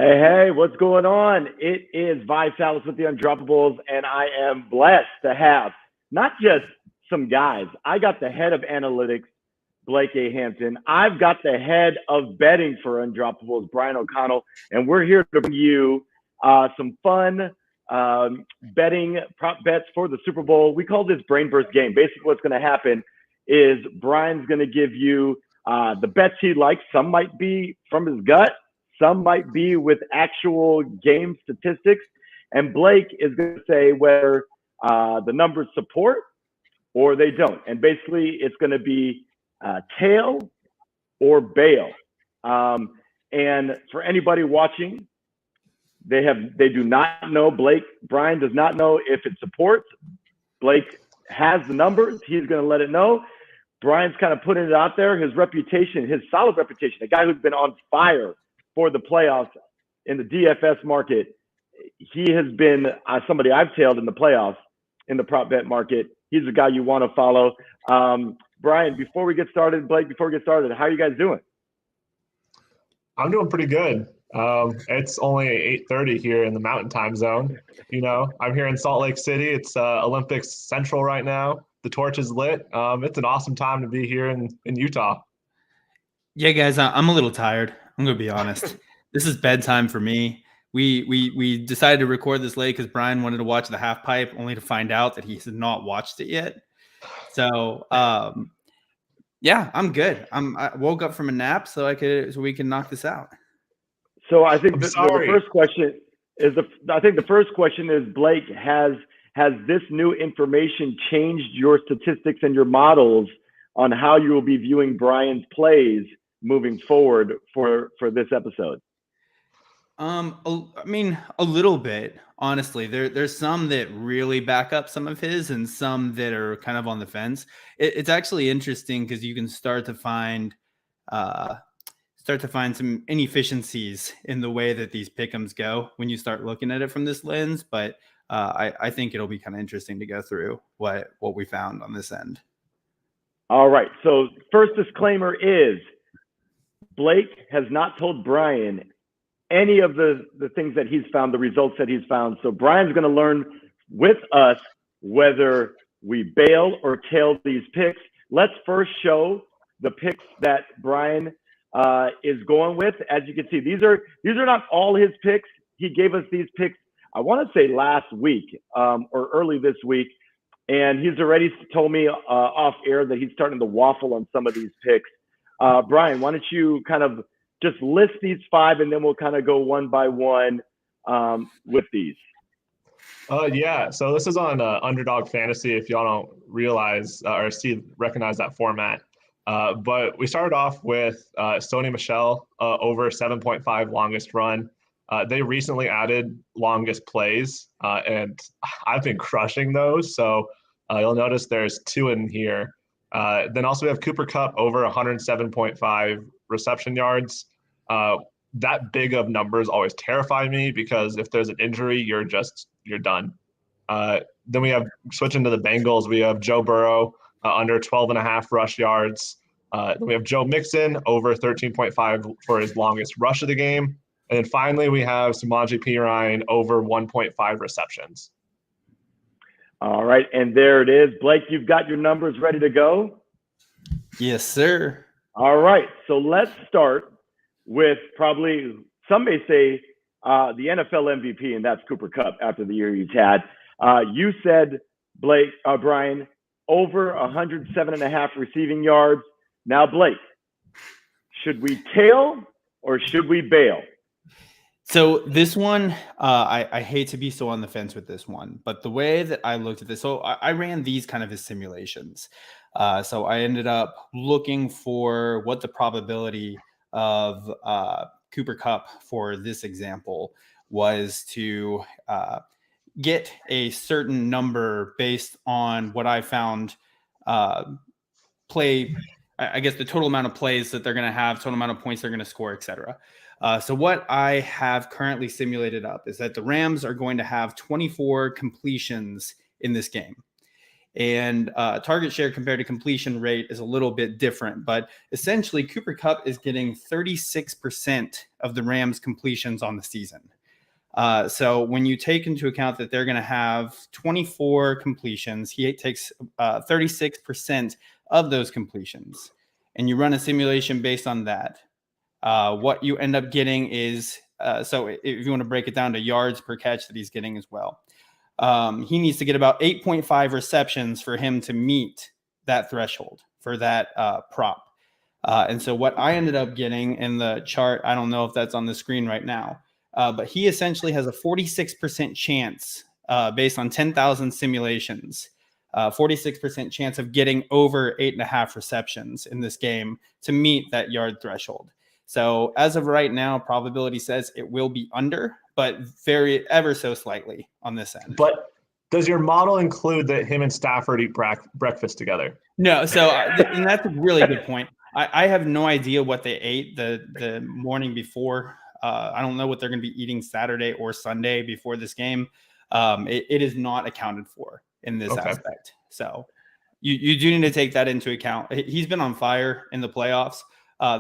Hey, what's going on? It is Vice Alice with the Undroppables, and I am blessed to have not just some guys. I got the head of analytics, Blake A. Hampton. I've got the head of betting for Undroppables, Brian O'Connell, and we're here to bring you some fun betting prop bets for the Super Bowl. We call this Brain Burst Game. Basically, what's going to happen is Brian's going to give you the bets he likes. Some might be from his gut. Some might be with actual game statistics. And Blake is going to say whether the numbers support or they don't. And basically, it's going to be tail or bail. And for anybody watching, they do not know. Brian does not know if it supports. Blake has the numbers. He's going to let it know. Brian's kind of putting it out there. His reputation, his solid reputation, a guy who's been on fire for the playoffs in the DFS market. He has been somebody I've tailed in the playoffs in the prop bet market. He's a guy you want to follow. Brian, before we get started, Blake, how are you guys doing? I'm doing pretty good. It's only 8:30 here in the Mountain Time Zone. You know, I'm here in Salt Lake City. It's Olympics Central right now. The torch is lit. It's an awesome time to be here in Utah. Yeah, guys, I'm a little tired. I'm going to be honest. This is bedtime for me. We decided to record this late because Brian wanted to watch the half pipe, only to find out that he has not watched it yet. So, yeah, I'm good. I woke up from a nap so we can knock this out. So I think the first question is, Blake, has this new information changed your statistics and your models on how you will be viewing Brian's plays moving forward for this episode? I mean, a little bit, honestly. There's some that really back up some of his and some that are kind of on the fence. It's actually interesting because you can start to find some inefficiencies in the way that these pick'ems go when you start looking at it from this lens. But I think it'll be kind of interesting to go through what we found on this end. All right. So first disclaimer is Blake has not told Brian any of the things that he's found, the results that he's found. So Brian's going to learn with us whether we bail or tail these picks. Let's first show the picks that Brian is going with. As you can see, these are not all his picks. He gave us these picks, I want to say last week or early this week. And he's already told me off air that he's starting to waffle on some of these picks. Brian, why don't you kind of just list these five and then we'll kind of go one by one with these. Yeah, so this is on Underdog Fantasy if y'all don't realize or recognize that format. But we started off with Sony Michel over 7.5 longest run. They recently added longest plays, and I've been crushing those. So you'll notice there's two in here. Then also we have Cooper Kupp over 107.5 reception yards. That big of numbers always terrify me because if there's an injury, you're done. Then we have switching to the Bengals. We have Joe Burrow under 12.5 rush yards. Then we have Joe Mixon over 13.5 for his longest rush of the game. And then finally, we have Samaje Perine over 1.5 receptions. All right, and there it is. Blake, you've got your numbers ready to go? Yes, sir. All right, so let's start with probably, some may say, the NFL MVP, and that's Cooper Kupp after the year he's had. You said, Brian, over 107.5 receiving yards. Now, Blake, should we tail or should we bail? So this one, I hate to be so on the fence with this one, but the way that I looked at this, so I ran these kind of as simulations. So I ended up looking for what the probability of Cooper Kupp for this example was to get a certain number based on what I found play, I guess the total amount of plays that they're going to have, total amount of points they're going to score, etc. So what I have currently simulated up is that the Rams are going to have 24 completions in this game. And target share compared to completion rate is a little bit different. But essentially, Cooper Kupp is getting 36% of the Rams' completions on the season. So when you take into account that they're going to have 24 completions, he takes 36% of those completions. And you run a simulation based on that. What you end up getting is, so if you want to break it down to yards per catch that he's getting as well, he needs to get about 8.5 receptions for him to meet that threshold for that prop. And so what I ended up getting in the chart, I don't know if that's on the screen right now, but he essentially has a 46% chance based on 10,000 simulations, 46% chance of getting over 8.5 receptions in this game to meet that yard threshold. So as of right now, probability says it will be under, but ever so slightly on this end. But does your model include that him and Stafford eat breakfast together? No. So and that's a really good point. I have no idea what they ate the morning before. I don't know what they're going to be eating Saturday or Sunday before this game. It is not accounted for in this aspect. So you do need to take that into account. He's been on fire in the playoffs.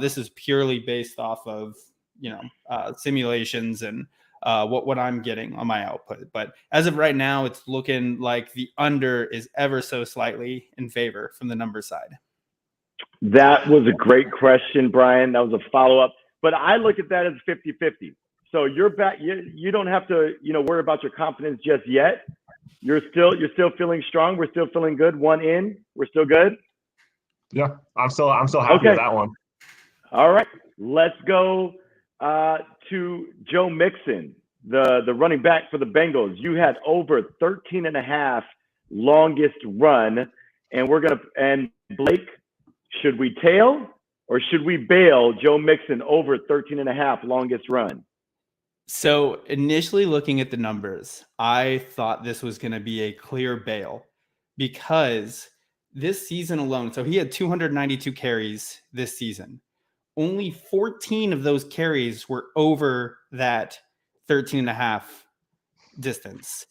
This is purely based off of, simulations and what I'm getting on my output. But as of right now, it's looking like the under is ever so slightly in favor from the number side. That was a great question, Brian. That was a follow-up. But I look at that as 50-50. So you're back. You don't have to, worry about your confidence just yet. You're still feeling strong. We're still feeling good. One in. We're still good. Yeah, I'm still happy with that one. All right, let's go to Joe Mixon, the running back for the Bengals. You had over 13.5 longest run, and Blake, should we tail or should we bail Joe Mixon over 13.5 longest run? So initially looking at the numbers, I thought this was going to be a clear bail because this season alone, so he had 292 carries this season. Only 14 of those carries were over that 13.5 distance.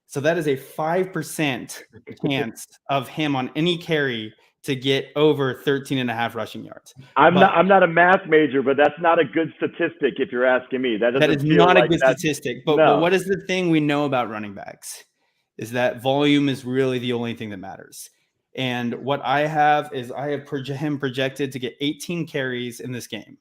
So that is a 5% chance of him on any carry to get over 13.5 rushing yards. I'm not a math major, but that's not a good statistic if you're asking me. That is not a good statistic. But what is the thing we know about running backs is that volume is really the only thing that matters. And what I have is him projected to get 18 carries in this game.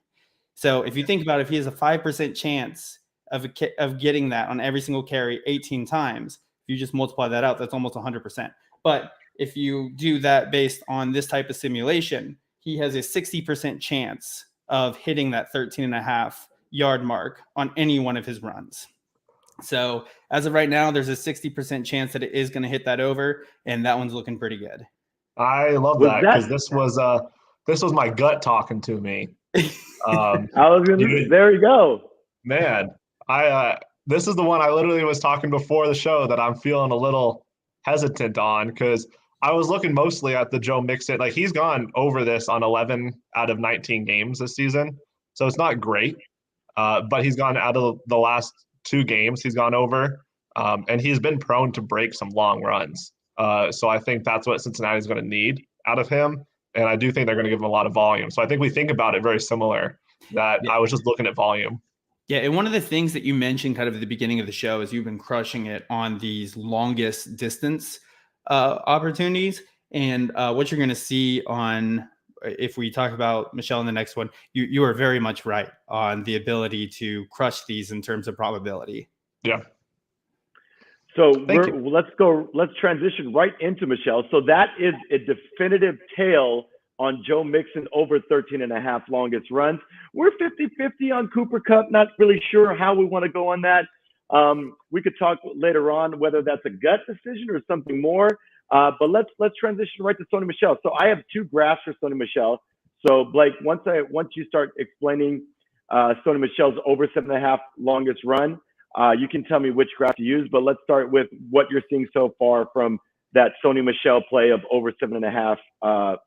So if you think about it, if he has a 5% chance of getting that on every single carry 18 times, if you just multiply that out, that's almost 100%. But if you do that based on this type of simulation, he has a 60% chance of hitting that 13.5 yard mark on any one of his runs. So as of right now, there's a 60% chance that it is going to hit that over, and that one's looking pretty good. I love that because this was my gut talking to me. There you go. Man, this is the one I literally was talking before the show that I'm feeling a little hesitant on because I was looking mostly at the Joe Mixon. Like he's gone over this on 11 out of 19 games this season. So it's not great, but he's gone out of the last 2 games. He's gone over, and he's been prone to break some long runs. So I think that's what Cincinnati's going to need out of him. And I do think they're going to give him a lot of volume. So I think we think about it very similar, that I was just looking at volume. Yeah, and one of the things that you mentioned kind of at the beginning of the show is you've been crushing it on these longest distance opportunities. And what you're going to see on, if we talk about Michelle in the next one, you are very much right on the ability to crush these in terms of probability. Yeah. So let's transition right into Michelle. So that is a definitive tail on Joe Mixon over 13.5 longest runs. We're 50-50 on Cooper Kupp. Not really sure how we want to go on that. We could talk later on whether that's a gut decision or something more. But let's transition right to Sony Michel. So I have 2 graphs for Sony Michel. So Blake, once you start explaining Sony Michel's over 7.5 longest run, you can tell me which graph to use, but let's start with what you're seeing so far from that Sony Michel play of over 7.5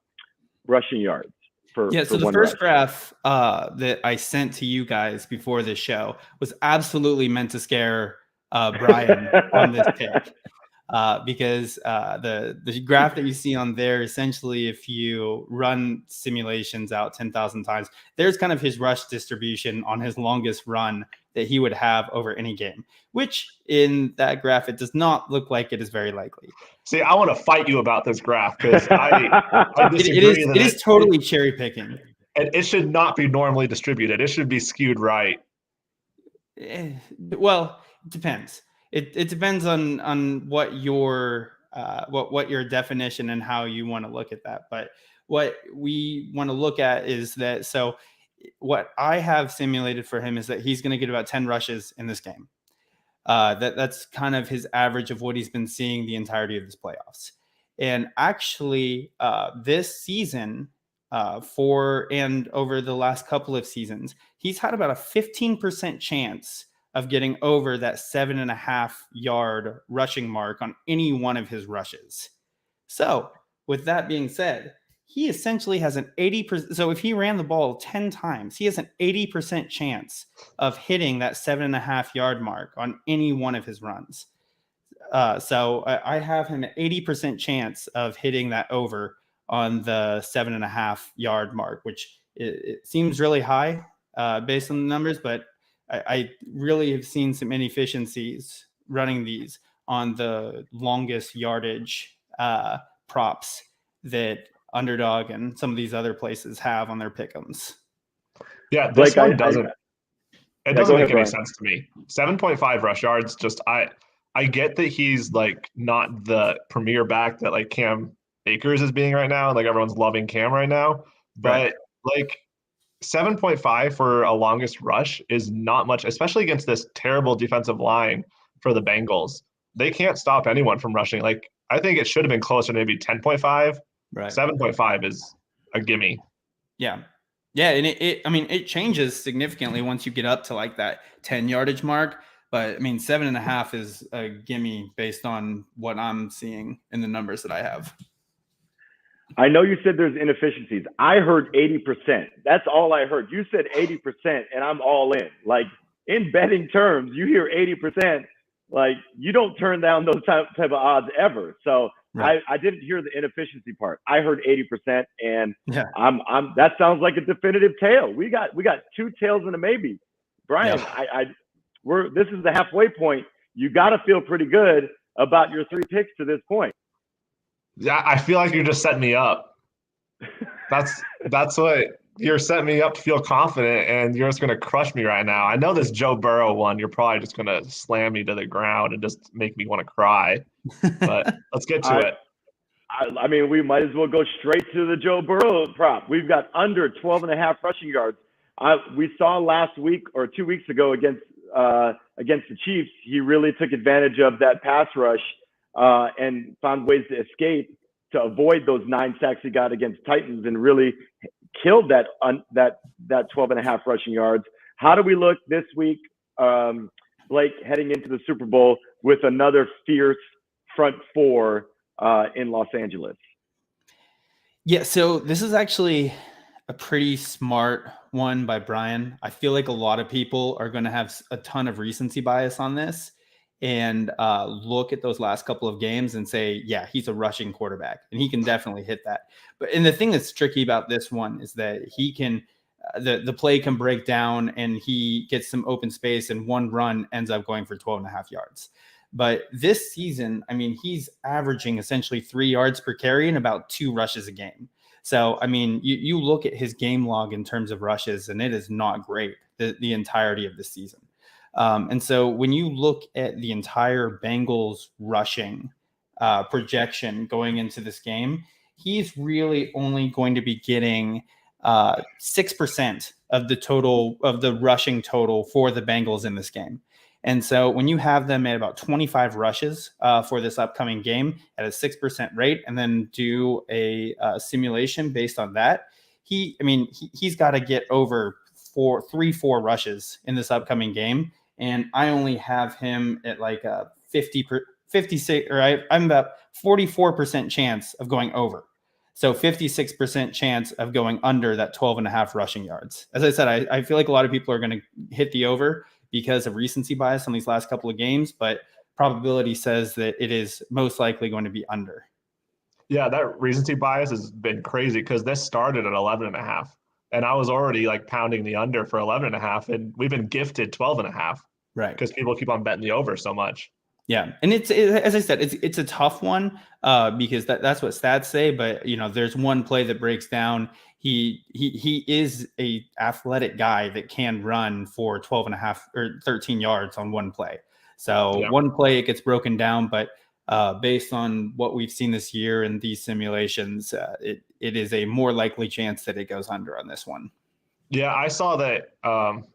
rushing yards. So the first graph that I sent to you guys before this show was absolutely meant to scare Brian on this pick. because the graph that you see on there, essentially, if you run simulations out 10,000 times, there's kind of his rush distribution on his longest run that he would have over any game, which in that graph, it does not look like it is very likely. See, I want to fight you about this graph because I disagree. It is totally cherry picking. It should not be normally distributed. It should be skewed right. Well, it depends. It depends on what your definition and how you want to look at that. But what we want to look at is that, so what I have simulated for him is that he's going to get about 10 rushes in this game. That's kind of his average of what he's been seeing the entirety of his playoffs. And actually, this season, and over the last couple of seasons, he's had about a 15% chance of getting over that 7.5 yard rushing mark on any one of his rushes. So with that being said, he essentially has an 80%. So if he ran the ball 10 times, he has an 80% chance of hitting that 7.5 yard mark on any one of his runs. So I have him at 80% chance of hitting that over on the 7.5 yard mark, which it seems really high based on the numbers, but I really have seen some inefficiencies running these on the longest yardage props that Underdog and some of these other places have on their pick'ems. Yeah, this one doesn't. It doesn't make any sense to me. 7.5 rush yards. Just I get that he's like not the premier back that like Cam Akers is being right now. Like everyone's loving Cam right now, but like 7.5 for a longest rush is not much, especially against this terrible defensive line for the Bengals. They can't stop anyone from rushing. Like I think it should have been closer to maybe 10.5. Right. 7.5 is a gimme. Yeah. Yeah. And it changes significantly once you get up to like that 10 yardage mark. But I mean, 7.5 is a gimme based on what I'm seeing in the numbers that I have. I know you said there's inefficiencies. I heard 80%. That's all I heard. You said 80%, and I'm all in. Like in betting terms, you hear 80%, like you don't turn down those type of odds ever. So right. I didn't hear the inefficiency part. I heard 80%, and I'm that sounds like a definitive tail. We got 2 tails and a maybe. Brian, this is the halfway point. You got to feel pretty good about your 3 picks to this point. Yeah, I feel like you're just setting me up. That's what you're setting me up to feel confident, and you're just going to crush me right now. I know this Joe Burrow one, you're probably just going to slam me to the ground and just make me want to cry. But let's get to it. I mean, we might as well go straight to the Joe Burrow prop. We've got under 12.5 rushing yards. We saw last week or 2 weeks ago against the Chiefs, he really took advantage of that pass rush and found ways to escape to avoid those 9 sacks he got against Titans and really killed that 12.5 rushing yards. How do we look this week, Blake, heading into the Super Bowl with another fierce front 4 in Los Angeles? Yeah, so this is actually a pretty smart one by Brian. I feel like a lot of people are going to have a ton of recency bias on this and look at those last couple of games and say, yeah, he's a rushing quarterback and he can definitely hit that. And the thing that's tricky about this one is that he can, the play can break down and he gets some open space and one run ends up going for 12.5 yards. But this season, I mean, he's averaging essentially 3 yards per carry and about 2 rushes a game. So, I mean, you look at his game log in terms of rushes, and it is not great the entirety of the season. And so when you look at the entire Bengals rushing projection going into this game, he's really only going to be getting 6% of the total of the rushing total for the Bengals in this game. And so when you have them at about 25 rushes for this upcoming game at a 6% rate, and then do a simulation based on that, he's got to get over 4 rushes in this upcoming game. And I only have him at like a 56, or I'm about 44% chance of going over. So 56% chance of going under that 12.5 rushing yards. As I said, I feel like a lot of people are going to hit the over because of recency bias on these last couple of games. But probability says that it is most likely going to be under. Yeah, that recency bias has been crazy because this started at 11.5. And I was already like pounding the under for 11.5. And we've been gifted 12.5. Right. Because people keep on betting the over so much. Yeah, and as I said, it's a tough one because that's what stats say. But there's one play that breaks down. He is a athletic guy that can run for 12.5 or 13 yards on one play. So one play it gets broken down, but based on what we've seen this year in these simulations, it is a more likely chance that it goes under on this one. Yeah, I saw that.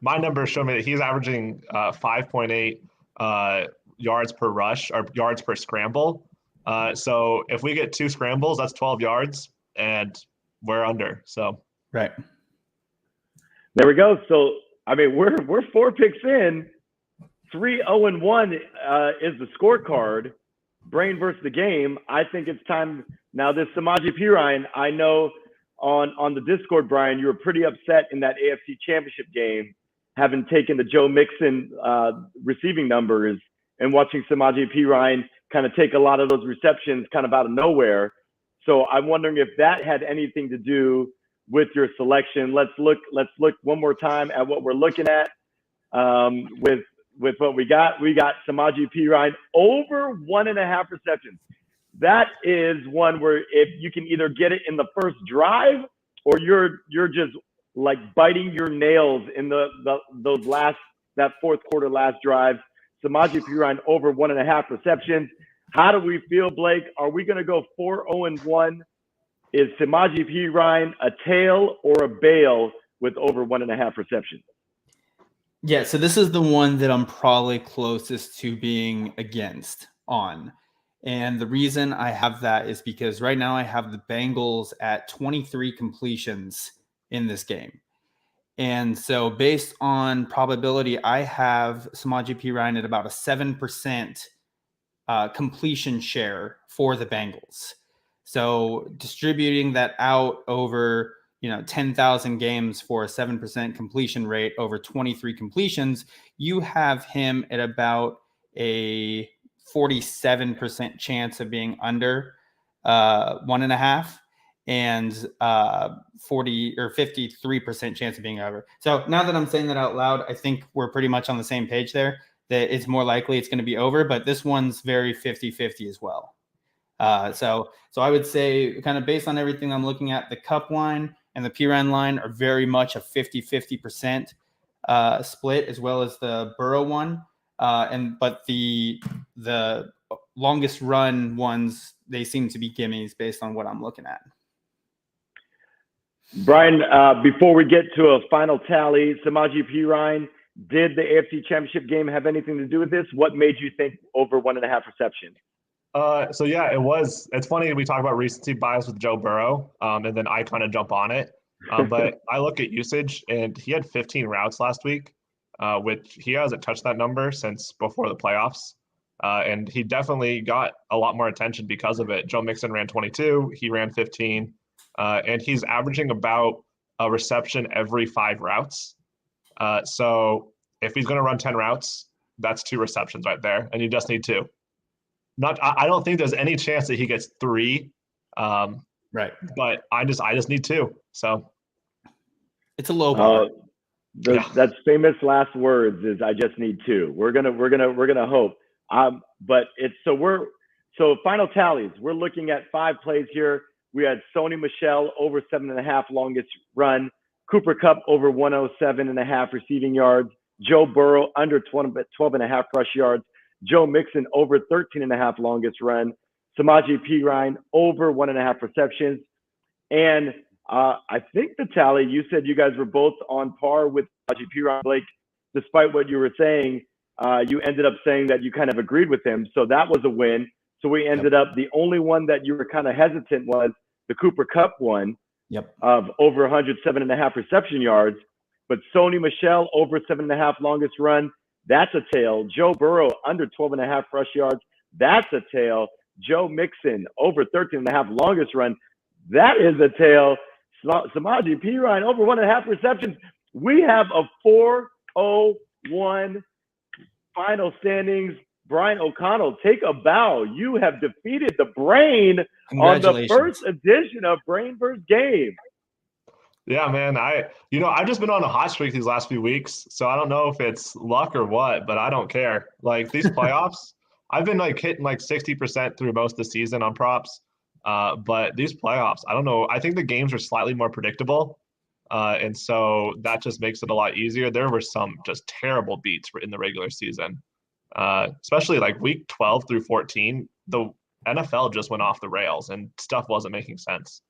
My numbers show me that he's averaging 5.8 yards per rush or yards per scramble. So if we get 2 scrambles, that's 12 yards, and we're under. So right there we go. So I mean, we're 4 picks in. 3-0-1 is the scorecard. Brain versus the game. I think it's time now. This Samaje Perine, I know on the Discord, Brian, you were pretty upset in that AFC Championship game, having taken the Joe Mixon receiving numbers and watching Samaje Perine kind of take a lot of those receptions kind of out of nowhere. So I'm wondering if that had anything to do with your selection. Let's look one more time at what we're looking at with what we got. We got Samaje Perine over 1.5 receptions. That is one where if you can either get it in the first drive or you're just like biting your nails in that fourth quarter last drive. Samaje Perine over 1.5 receptions. How do we feel, Blake? Are we going to go 4-0-1? Is Samaje Perine a tail or a bail with over 1.5 receptions? Yeah, so this is the one that I'm probably closest to being against on. And the reason I have that is because right now I have the Bengals at 23 completions in this game. And so based on probability, I have Samaje Perine at about a 7% completion share for the Bengals. So distributing that out over 10,000 games for a 7% completion rate over 23 completions, you have him at about a 47% chance of being under 1.5 and 40 or 53% chance of being over. So now that I'm saying that out loud, I think we're pretty much on the same page there, that it's more likely it's going to be over, but this one's very 50-50 as well. So I would say kind of based on everything I'm looking at, the Cup line and the Perine line are very much a 50-50% split, as well as the Burrow one. But the longest run ones, they seem to be gimmies based on what I'm looking at. Brian, before we get to a final tally, Samaje Perine, did the AFC Championship game have anything to do with this? What made you think over 1.5 receptions? So yeah, it was. It's funny we talk about recency bias with Joe Burrow, and then I kind of jump on it. But I look at usage, and he had 15 routes last week, which he hasn't touched that number since before the playoffs. And he definitely got a lot more attention because of it. Joe Mixon ran 22, he ran 15, and he's averaging about a reception every 5 routes. So if he's going to run 10 routes, that's 2 receptions right there, and you just need 2. I don't think there's any chance that he gets 3. Right. But I just need 2. So it's a low bar. That's famous last words is I just need 2. We're gonna hope. So final tallies. We're looking at 5 plays here. We had Sony Michel over 7.5 longest run, Cooper Kupp over 107.5 receiving yards, Joe Burrow under 12.5 rush yards, Joe Mixon over 13.5 longest run, Samaje Perine over 1.5 receptions. And I think the tally, you said you guys were both on par with Samaje Perine. Blake, despite what you were saying, you ended up saying that you kind of agreed with him. So that was a win. So we ended up, the only one that you were kind of hesitant was the Cooper Kupp one of over 107.5 reception yards. But Sony Michel over 7.5 longest run, that's a tail. Joe Burrow under 12.5 rush yards, that's a tail. Joe Mixon over 13.5 longest run, that is a tail. Samaje Perine over 1.5 receptions. We have a 4-0-1 final standings. Brian O'Connell, take a bow. You have defeated the Brain on the first edition of Brain vs. Game. Yeah, man. I've just been on a hot streak these last few weeks, so I don't know if it's luck or what, but I don't care. Like these playoffs, I've been like hitting like 60% through most of the season on props. But these playoffs, I don't know. I think the games are slightly more predictable. And so that just makes it a lot easier. There were some just terrible beats in the regular season, especially like week 12 through 14. The NFL just went off the rails and stuff wasn't making sense.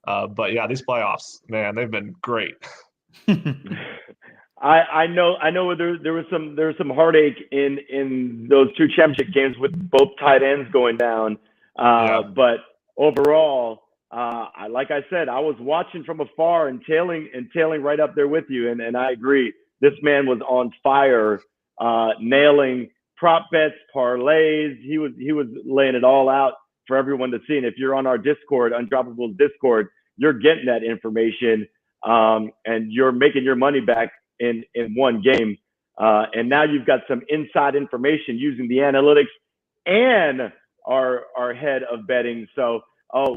But yeah, these playoffs, man, they've been great. I know there was some heartache in those two championship games with both tight ends going down. But overall, like I said, I was watching from afar and tailing right up there with you, and I agree. This man was on fire, nailing prop bets, parlays. He was laying it all out for everyone to see. And if you're on our Discord, Undroppables Discord, you're getting that information, and you're making your money back in one game. And now you've got some inside information using the analytics and our head of betting. So,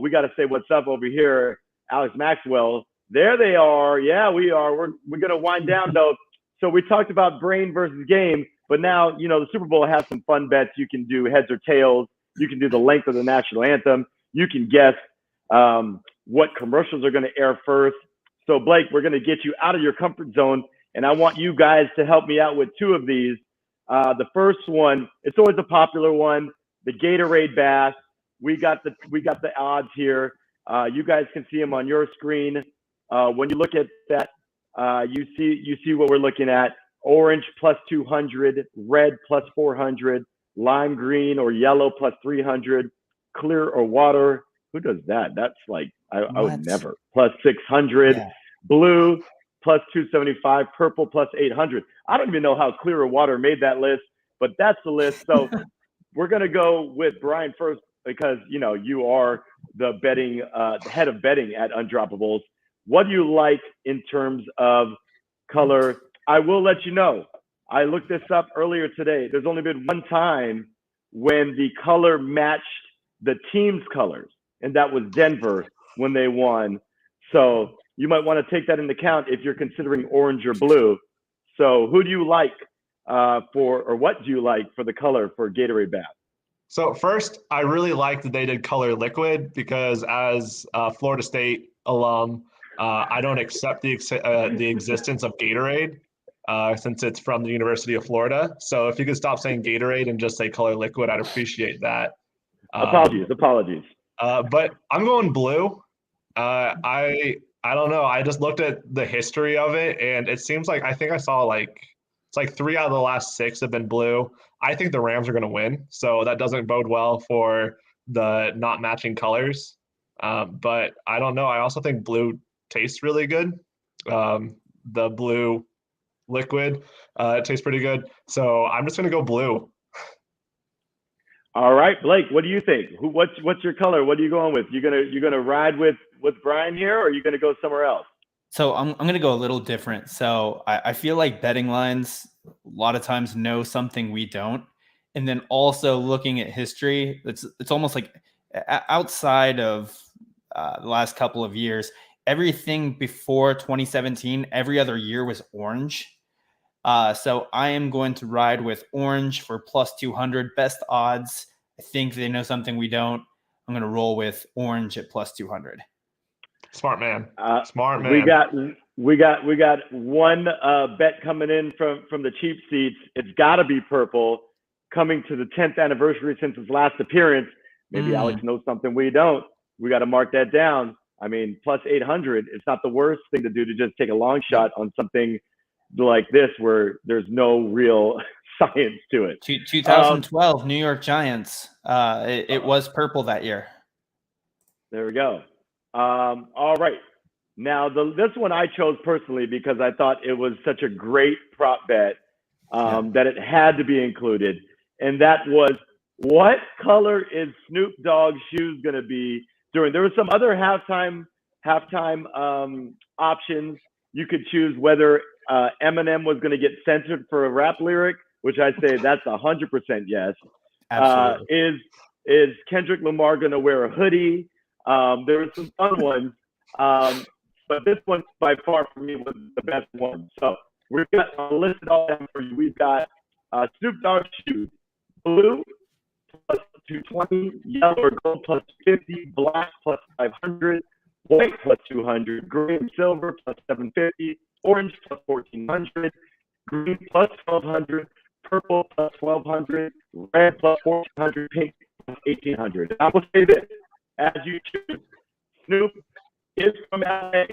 we got to say what's up over here, Alex Maxwell. There they are. Yeah, we are. We're going to wind down though. So we talked about Brain versus Game, but now, the Super Bowl has some fun bets. You can do heads or tails. You can do the length of the national anthem. You can guess what commercials are going to air first. So, Blake, we're going to get you out of your comfort zone, and I want you guys to help me out with two of these. The first one, it's always a popular one, the Gatorade Bath. We got the odds here. You guys can see them on your screen. When you look at that, you see what we're looking at. Orange plus 200, red plus 400, lime green or yellow plus 300, clear or water. Who does that? That's like, I would never. Plus 600, blue plus 275, purple plus 800. I don't even know how clear or water made that list, but that's the list. So we're going to go with Brian first because, you are the betting, the head of betting at Undroppables. What do you like in terms of color? I will let you know. I looked this up earlier today. There's only been one time when the color matched the team's colors, and that was Denver when they won. So you might want to take that into account if you're considering orange or blue. So who do you like what do you like for the color for Gatorade Bath? So first, I really like that they did color liquid because as a Florida State alum, I don't accept the existence of Gatorade since it's from the University of Florida. So if you could stop saying Gatorade and just say color liquid, I'd appreciate that. Apologies. But I'm going blue. I don't know. I just looked at the history of it, and it seems like I think I saw it's like 3 out of the last 6 have been blue. I think the Rams are going to win, so that doesn't bode well for the not matching colors. But I don't know. I also think blue tastes really good. The blue liquid tastes pretty good. So I'm just going to go blue. All right, Blake, what do you think? What's your color? What are you going with? You gonna ride with Brian here, or are you gonna go somewhere else? So I'm gonna go a little different. So I feel like betting lines a lot of times know something we don't, and then also looking at history, it's almost like outside of the last couple of years, everything before 2017, every other year was orange. So I am going to ride with orange for plus 200, best odds. I think they know something we don't. I'm going to roll with orange at plus 200. Smart man. Smart man. We got one bet coming in from the cheap seats. It's got to be purple, coming to the 10th anniversary since his last appearance. Maybe Alex knows something we don't. We got to mark that down. I mean, plus 800. It's not the worst thing to do to just take a long shot on something like this where there's no real science to it. 2012 New York Giants. It was purple that year. There we go. All right. Now, this one I chose personally because I thought it was such a great prop bet that it had to be included. And that was, what color is Snoop Dogg's shoes going to be during? There were some other halftime options. You could choose whether Eminem was going to get censored for a rap lyric which I say that's 100% yes. Absolutely. Is Kendrick Lamar going to wear a hoodie? There were some fun ones, but this one by far for me was the best one. So we've got listed all down for you. We've got Snoop Dogg shoes, blue plus 220, yellow or gold plus 50, black plus 500, white plus 200, green silver plus 750, orange plus 1400, green plus 1200, purple plus 1200, red plus 1400, pink plus 1800. I will say this, as you choose, Snoop is from LA,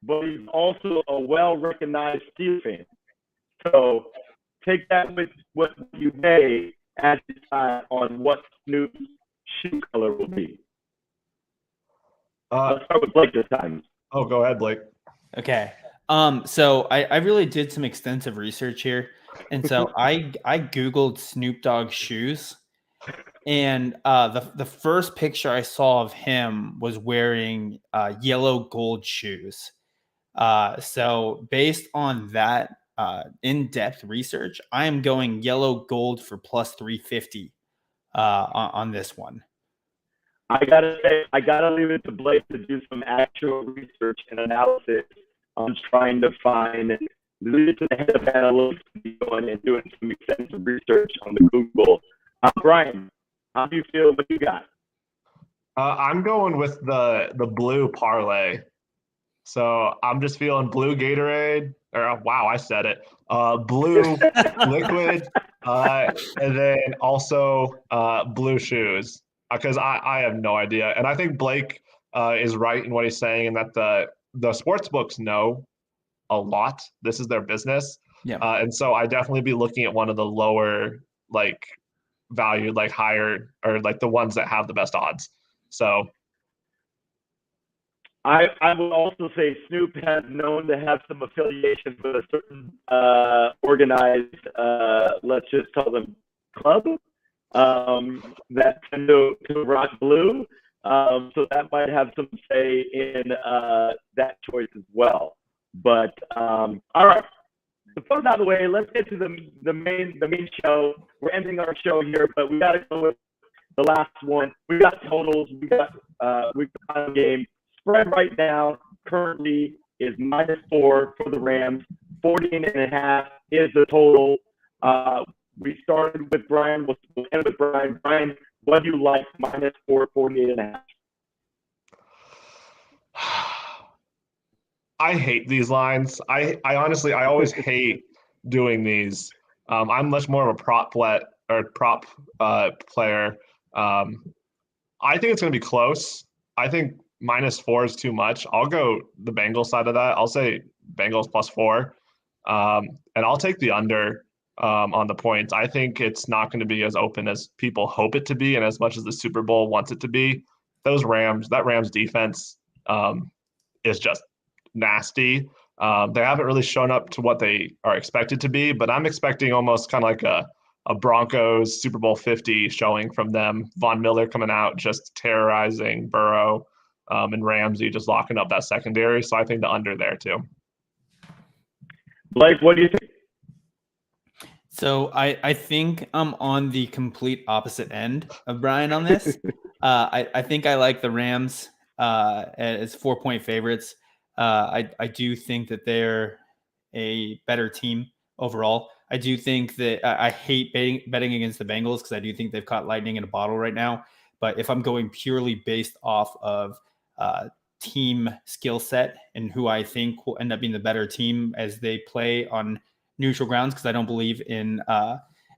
but he's also a well-recognized Steelers fan. So take that with what you may as you decide on what Snoop's shoe color will be. Let's start with Blake this time. Oh, go ahead, Blake. Okay. So I really did some extensive research here. And so I Googled Snoop Dogg shoes. And the first picture I saw of him was wearing yellow gold shoes. So based on that in-depth research, I am going yellow gold for plus 350 on this one. I gotta leave it to Blake to do some actual research and analysis on trying to find lead it to the head of analytics going and doing some extensive research on the Google. Brian, how do you feel? What you got? I'm going with the blue parlay. So I'm just feeling blue Gatorade, or wow, I said it. Blue liquid, and then also blue shoes, because I have no idea. And I think Blake is right in what he's saying, in that the sports books know a lot. This is their business. Yeah. And so I definitely be looking at one of the lower, like, valued, like higher, or like the ones that have the best odds. So I will also say Snoop has known to have some affiliations with a certain organized, let's just call them club, that tend to rock blue. So that might have some say in that choice as well. But all right, the fun's out of the way. Let's get to the main show. We're ending our show here, but we got to go with the last one. We got totals. We got final game. Spread right now currently is -4 for the Rams. 14.5 is the total. We started with Brian. We'll end with Brian. Brian, what do you like? -4, 48.5. I hate these lines. I honestly, I always hate doing these. I'm much more of a prop player. I think it's going to be close. I think -4 is too much. I'll go the Bengals side of that. I'll say Bengals +4. And I'll take the under on the points. I think it's not going to be as open as people hope it to be, and as much as the Super Bowl wants it to be. That Rams defense is just nasty. They haven't really shown up to what they are expected to be, but I'm expecting almost kind of like a Broncos Super Bowl 50 showing from them. Von Miller coming out, just terrorizing Burrow, and Ramsey just locking up that secondary. So I think the under there too. Blake, what do you think? So I think I'm on the complete opposite end of Brian on this. I think I like the Rams as 4-point favorites. I do think that they're a better team overall. I do think that I hate betting against the Bengals, because I do think they've caught lightning in a bottle right now. But if I'm going purely based off of team skill set and who I think will end up being the better team as they play on neutral grounds, because I don't believe in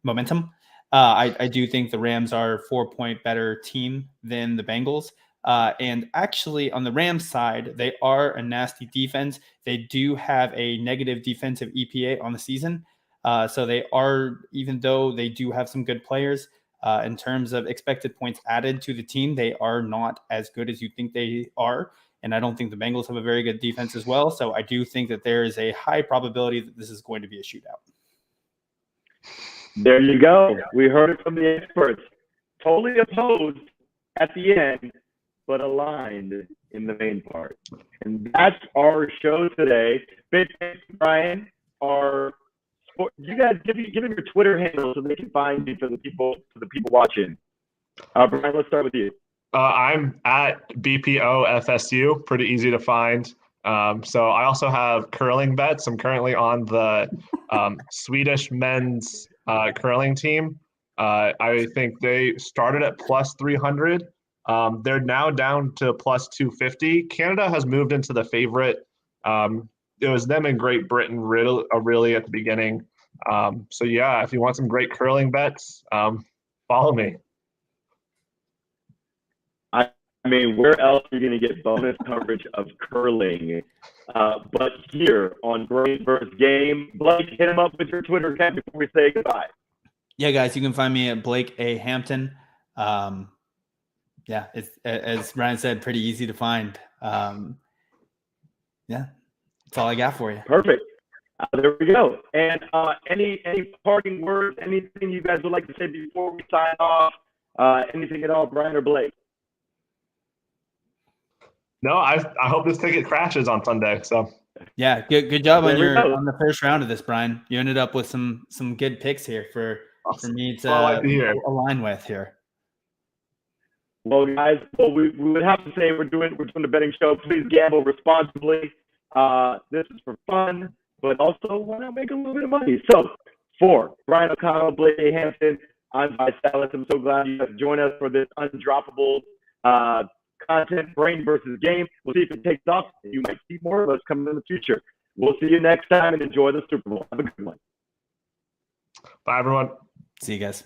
momentum, I do think the Rams are a 4-point better team than the Bengals. And actually, on the Rams side, they are a nasty defense. They do have a negative defensive EPA on the season. So they are, even though they do have some good players, in terms of expected points added to the team, they are not as good as you think they are. And I don't think the Bengals have a very good defense as well. So I do think that there is a high probability that this is going to be a shootout. There you go. We heard it from the experts. Totally opposed at the end, but aligned in the main part. And that's our show today. Big thanks to Brian, our you guys give them your Twitter handle so they can find you for the people watching. Brian, let's start with you. I'm at BPOFSU, pretty easy to find. So I also have curling bets. I'm currently on the Swedish men's curling team. I think they started at plus 300. They're now down to plus 250. Canada has moved into the favorite. It was them in Great Britain really at the beginning. So yeah, if you want some great curling bets, follow me. I mean, where else are you going to get bonus coverage of curling but here on Brain vs. Game? Blake, hit him up with your Twitter account before we say goodbye. Yeah, guys, you can find me at Blake A. Hampton. Yeah, it's, as Ryan said, pretty easy to find. Yeah, that's all I got for you. Perfect. There we go. And any parting words, anything you guys would like to say before we sign off? Anything at all, Brian or Blake? No, I hope this ticket crashes on Sunday. So yeah, good job on the first round of this, Brian. You ended up with some good picks here for me to align with here. Well, guys, we would have to say we're doing the betting show. Please gamble responsibly. This is for fun, but also why not make a little bit of money? So for Brian O'Connell, Blake A. Hampton, I'm Vice Dallas. I'm so glad you guys joined us for this undroppable content, Brain versus Game. We'll see if it takes off. You might see more of us coming in the future. We'll see you next time and enjoy the Super Bowl. Have a good one. Bye, everyone. See you guys.